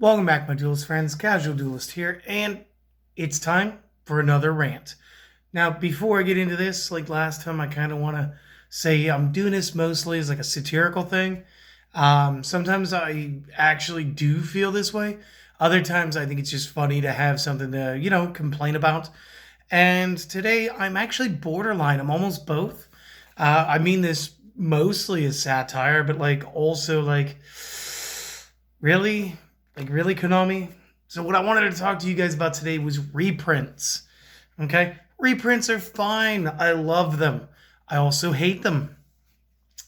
Welcome back, my Duelist friends. Casual Duelist here, and it's time for another rant. Now, before I get into this, like last time, I kind of want to say I'm doing this mostly as like a satirical thing. Sometimes I actually do feel this way. Other times, I think it's just funny to have something to, complain about. And today, I'm actually borderline. I'm almost both. I mean this mostly as satire, but like also like really? Like, really, Konami? So, what I wanted to talk to you guys about today was reprints. Okay? Reprints are fine. I love them. I also hate them.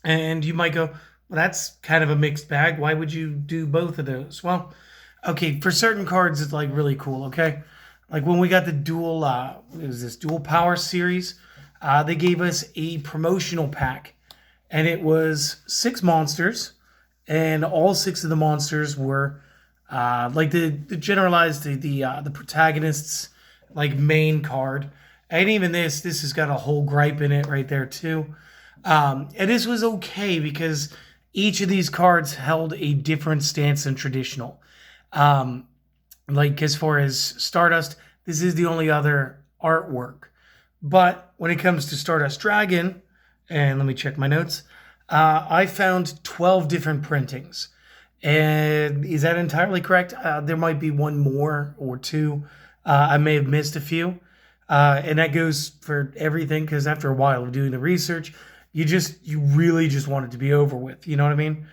And you might go, well, that's kind of a mixed bag. Why would you do both of those? Well, okay, for certain cards, it's like really cool, okay? Like when we got the it was this dual power series, they gave us a promotional pack. And it was 6 monsters. And all 6 of the monsters were like the generalized the protagonist's like main card, and even this has got a whole gripe in it right there too. And this was okay because each of these cards held a different stance than traditional. Like as far as Stardust, this is the only other artwork. But when it comes to Stardust Dragon, and let me check my notes, I found 12 different printings. And is that entirely correct? There might be one more or two. I may have missed a few. And that goes for everything because after a while of doing the research, you really just want it to be over with. You know what I mean?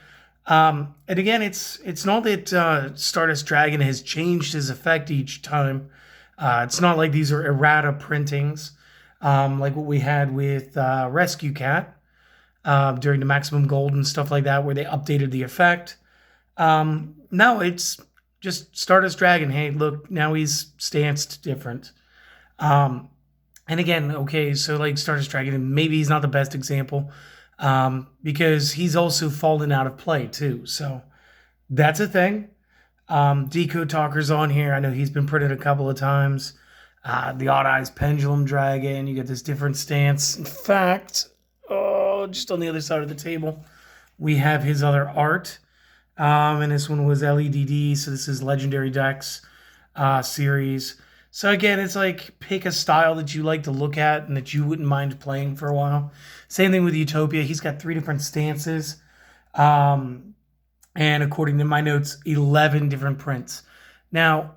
And again, it's not that Stardust Dragon has changed his effect each time. It's not like these are errata printings like what we had with Rescue Cat during the Maximum Gold and stuff like that, where they updated the effect. No, it's just Stardust Dragon. Hey, look, now he's stanced different. And again, okay, so like Stardust Dragon, maybe he's not the best example because he's also fallen out of play too. So that's a thing. Deco Talker's on here. I know he's been printed a couple of times. The Odd Eyes Pendulum Dragon. You get this different stance. In fact, just on the other side of the table, we have his other art. And this one was LEDD, so this is Legendary Decks series. So again, it's like pick a style that you like to look at and that you wouldn't mind playing for a while. Same thing with Utopia. He's got 3 different stances. And according to my notes, 11 different prints. Now,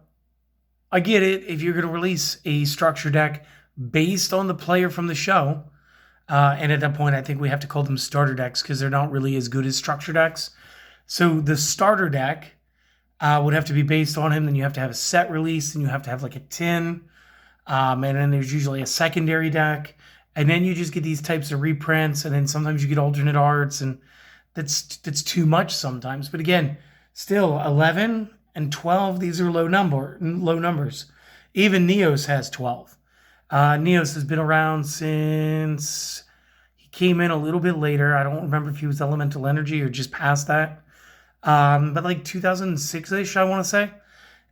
I get it. If you're going to release a structure deck based on the player from the show, and at that point, I think we have to call them starter decks because they're not really as good as structure decks. So the starter deck would have to be based on him. Then you have to have a set release, and you have to have like a tin. And then there's usually a secondary deck. And then you just get these types of reprints, and then sometimes you get alternate arts, and that's too much sometimes. But again, still 11 and 12, these are low numbers. Even Neos has 12. Neos has been around since he came in a little bit later. I don't remember if he was Elemental Energy or just past that. But like 2006-ish, I want to say.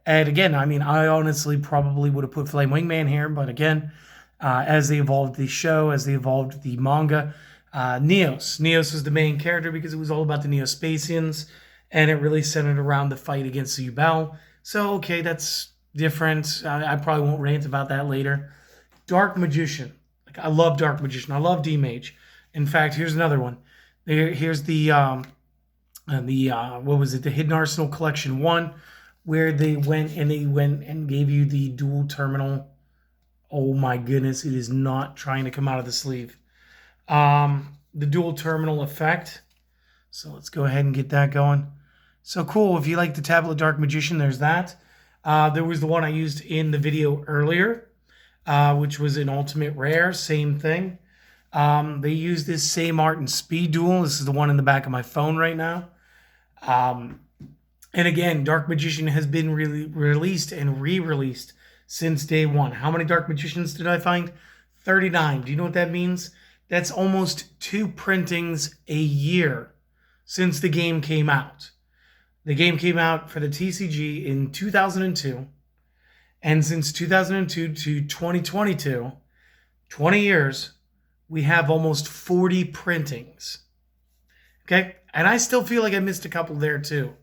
And again, I mean, I honestly probably would have put Flame Wingman here, but again, as they evolved the show, as they evolved the manga, Neos was the main character because it was all about the Neospatians, and it really centered around the fight against Yubel. So, okay, that's different. I probably won't rant about that later. Dark Magician. Like, I love Dark Magician. I love D-Mage. In fact, here's another one. Here's the what was it? The Hidden Arsenal Collection 1, where they went and gave you the dual terminal. Oh my goodness, it is not trying to come out of the sleeve. The dual terminal effect. So let's go ahead and get that going. So cool. If you like the Tablet Dark Magician, there's that. There was the one I used in the video earlier, which was an Ultimate Rare. Same thing. They use this same art in Speed Duel. This is the one in the back of my phone right now. And again, Dark Magician has been released and re-released since day one. How many Dark Magicians did I find? 39. Do you know what that means? That's almost 2 printings a year since the game came out. The game came out for the TCG in 2002. And since 2002 to 2022, 20 years, we have almost 40 printings. Okay? And I still feel like I missed a couple there too.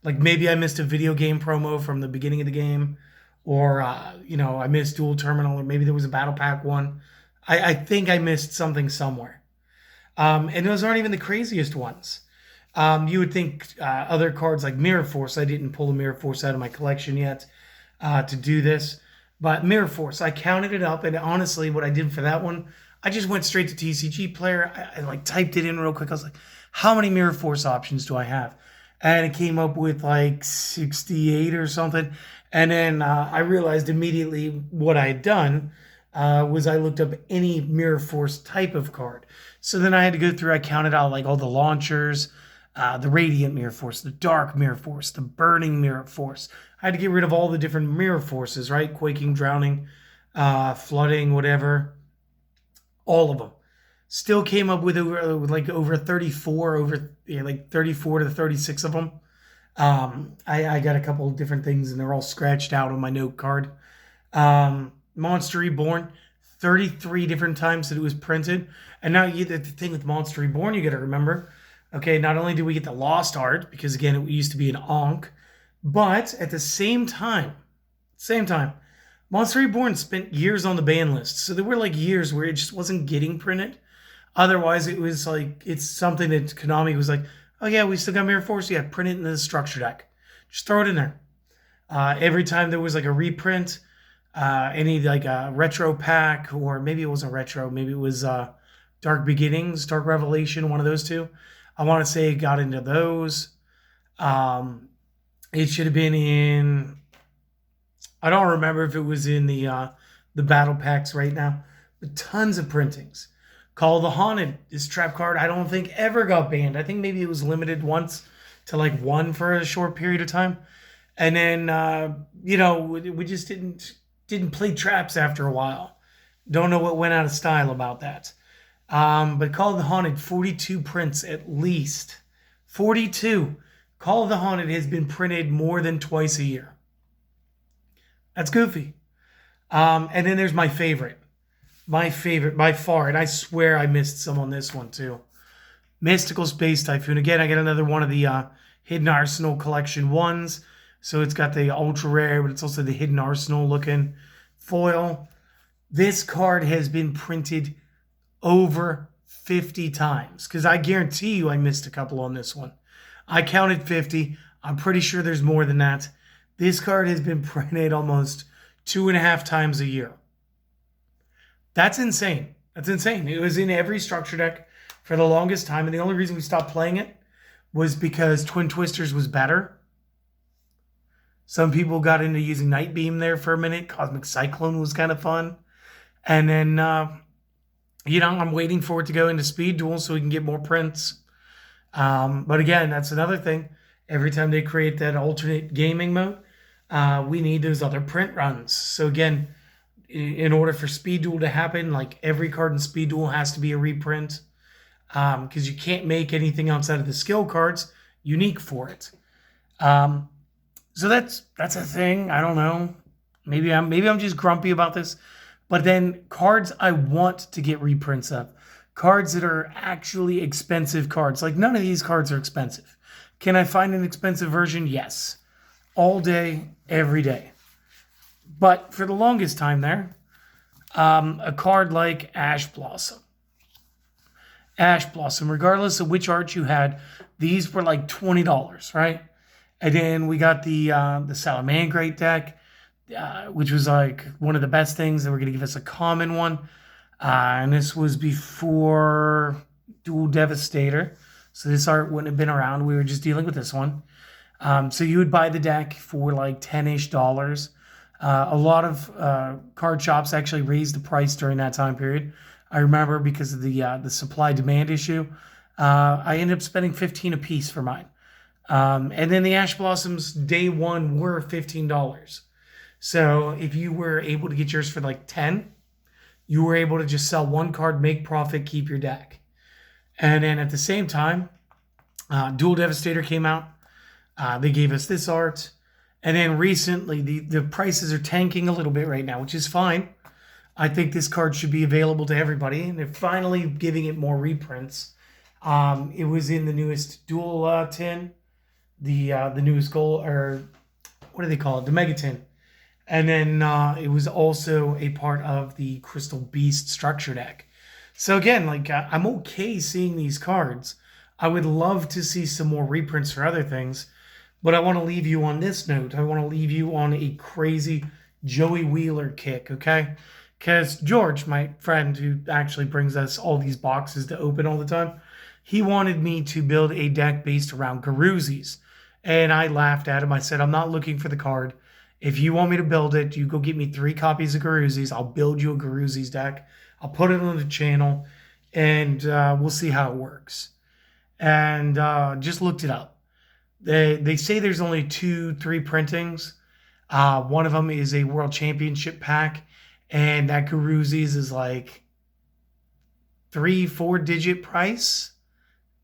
Like maybe I missed a video game promo from the beginning of the game, or I missed Dual Terminal, or maybe there was a Battle Pack one. I think I missed something somewhere. And those aren't even the craziest ones. You would think other cards like Mirror Force, I didn't pull a Mirror Force out of my collection yet to do this. But Mirror Force, I counted it up, and honestly, what I did for that one, I just went straight to TCG Player. I like typed it in real quick. I was like, how many Mirror Force options do I have? And it came up with like 68 or something. And then I realized immediately what I had done was I looked up any Mirror Force type of card. So then I had to go through, I counted out like all the launchers, the Radiant Mirror Force, the Dark Mirror Force, the Burning Mirror Force. I had to get rid of all the different Mirror Forces, right? Quaking, Drowning, Flooding, whatever. All of them. Still came up with over 34, like 34 to 36 of them. I got a couple of different things, and they're all scratched out on my note card. Monster Reborn, 33 different times that it was printed. And now the thing with Monster Reborn, you got to remember, okay, not only do we get the Lost Art, because again, it used to be an Ankh, but at the same time, Monster Reborn spent years on the ban list. So there were like years where it just wasn't getting printed. Otherwise, it was like, it's something that Konami was like, oh yeah, we still got Mirror Force. Yeah, print it in the structure deck. Just throw it in there. Every time there was like a reprint, any like a retro pack, or maybe it wasn't retro, maybe it was Dark Beginnings, Dark Revelation, one of those two. I want to say it got into those. It should have been in, I don't remember if it was in the battle packs right now, but tons of printings. Call of the Haunted, this trap card, I don't think ever got banned. I think maybe it was limited once to like one for a short period of time. And then, we just didn't play traps after a while. Don't know what went out of style about that. But Call of the Haunted, 42 prints at least. 42. Call of the Haunted has been printed more than twice a year. That's goofy. And then there's my favorite by far, and I swear I missed some on this one too. Mystical Space Typhoon. Again, I got another one of the Hidden Arsenal Collection ones. So it's got the ultra rare, but it's also the Hidden Arsenal looking foil. This card has been printed over 50 times, because I guarantee you I missed a couple on this one. I counted 50. I'm pretty sure there's more than that. This card has been printed almost 2.5 times a year. That's insane. That's insane. It was in every structure deck for the longest time, and the only reason we stopped playing it was because Twin Twisters was better. Some people got into using Night Beam there for a minute. Cosmic Cyclone was kind of fun. And then, I'm waiting for it to go into Speed Duel so we can get more prints. But again, that's another thing. Every time they create that alternate gaming mode, we need those other print runs. So again, in order for Speed Duel to happen, like every card in Speed Duel has to be a reprint, because you can't make anything outside of the skill cards unique for it. So that's a thing. I don't know. Maybe I'm just grumpy about this. But then cards I want to get reprints of, cards that are actually expensive cards. Like none of these cards are expensive. Can I find an expensive version? Yes. All day, every day. But for the longest time there, a card like Ash Blossom. Ash Blossom, regardless of which art you had, these were like $20, right? And then we got the Salamangreat deck, which was like one of the best things. They were going to give us a common one. And this was before Dual Devastator. So this art wouldn't have been around. We were just dealing with this one. So you would buy the deck for like $10-ish. A lot of card shops actually raised the price during that time period. I remember because of the supply-demand issue. I ended up spending $15 a piece for mine. And then the Ash Blossoms day one were $15. So if you were able to get yours for like 10, you were able to just sell one card, make profit, keep your deck. And then at the same time, Dual Devastator came out. They gave us this art. And then recently, the prices are tanking a little bit right now, which is fine. I think this card should be available to everybody. And they're finally giving it more reprints. It was in the newest Dual tin. the newest gold, or what do they call it? The Megatin. And then it was also a part of the Crystal Beast structure deck. So again, like I'm okay seeing these cards. I would love to see some more reprints for other things, but I want to leave you on this note. I want to leave you on a crazy Joey Wheeler kick, okay? Because George, my friend who actually brings us all these boxes to open all the time, he wanted me to build a deck based around Garuzis. And I laughed at him. I said, I'm not looking for the card. If you want me to build it, you go get me 3 copies of Garuzis. I'll build you a Garuzis deck. I'll put it on the channel, and we'll see how it works. And just looked it up. They say there's only 2-3 printings. One of them is a World Championship pack, and that Garuzis is like 3-4 digit price.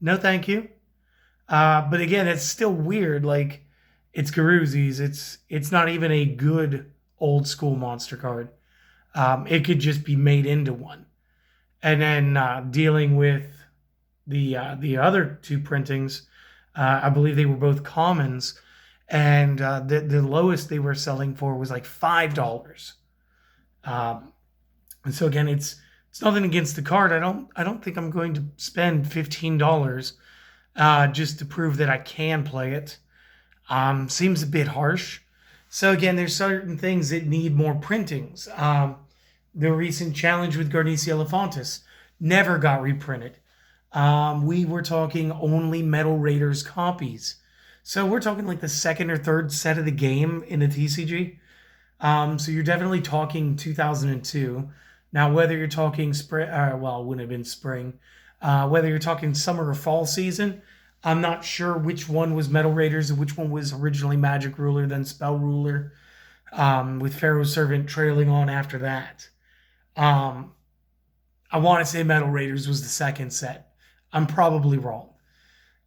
No, thank you. But again, it's still weird. Like, it's Garuzis. It's not even a good old school monster card. It could just be made into one. And then dealing with the other 2 printings, I believe they were both commons, and the lowest they were selling for was like $5. And so again, it's nothing against the card. I don't think I'm going to spend $15 just to prove that I can play it. Seems a bit harsh. So again, there's certain things that need more printings. The recent challenge with Garnicia Elefantis never got reprinted. We were talking only Metal Raiders copies. So we're talking like the 2nd or 3rd set of the game in the TCG. So you're definitely talking 2002. Now, whether you're talking spring, well, it wouldn't have been spring. Whether you're talking summer or fall season, I'm not sure which one was Metal Raiders and which one was originally Magic Ruler, then Spell Ruler, with Pharaoh's Servant trailing on after that. I want to say Metal Raiders was the 2nd set. I'm probably wrong.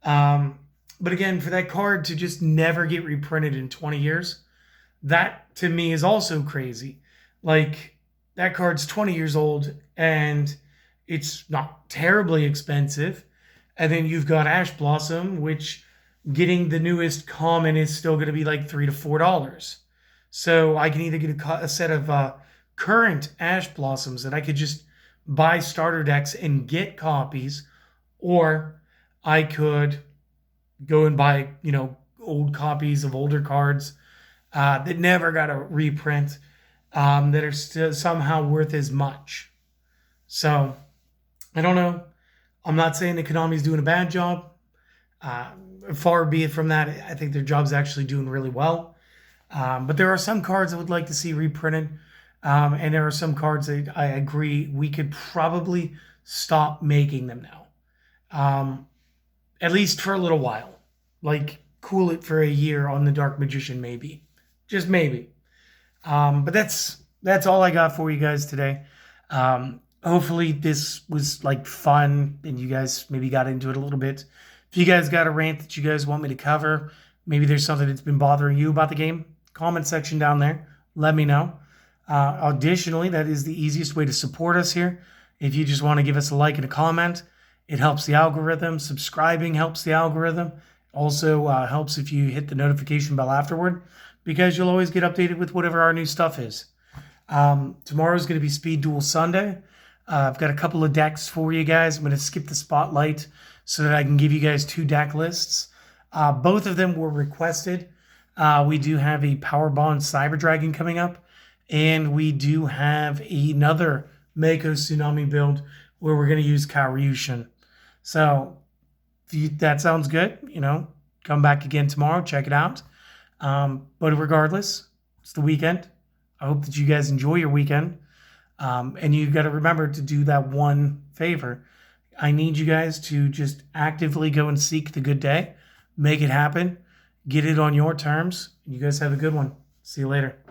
But again, for that card to just never get reprinted in 20 years, that to me is also crazy. Like, that card's 20 years old and it's not terribly expensive. And then you've got Ash Blossom, which getting the newest common is still going to be like $3 to $4. So I can either get a set of current Ash Blossoms that I could just buy starter decks and get copies, or I could go and buy, old copies of older cards that never got a reprint, that are still somehow worth as much. So I don't know. I'm not saying that Konami's doing a bad job. Far be it from that. I think their job's actually doing really well. But there are some cards I would like to see reprinted. And there are some cards that I agree we could probably stop making them now. At least for a little while. Like, cool it for a year on the Dark Magician, maybe. Just maybe. But that's all I got for you guys today. Hopefully this was like fun and you guys maybe got into it a little bit. If you guys got a rant that you guys want me to cover, maybe there's something that's been bothering you about the game, comment section down there. Let me know. Additionally, that is the easiest way to support us here. If you just want to give us a like and a comment, it helps the algorithm. Subscribing helps the algorithm. Also helps if you hit the notification bell afterward, because you'll always get updated with whatever our new stuff is. Tomorrow's going to be Speed Duel Sunday. I've got a couple of decks for you guys. I'm going to skip the spotlight so that I can give you guys 2 deck lists. Both of them were requested. We do have a Power Bond Cyber Dragon coming up, and we do have another Mako Tsunami build where we're going to use Karyushin. So if that sounds good, come back again tomorrow, check it out. But regardless, it's the weekend. I hope that you guys enjoy your weekend. And you got to remember to do that one favor. I need you guys to just actively go and seek the good day. Make it happen. Get it on your terms. You guys have a good one. See you later.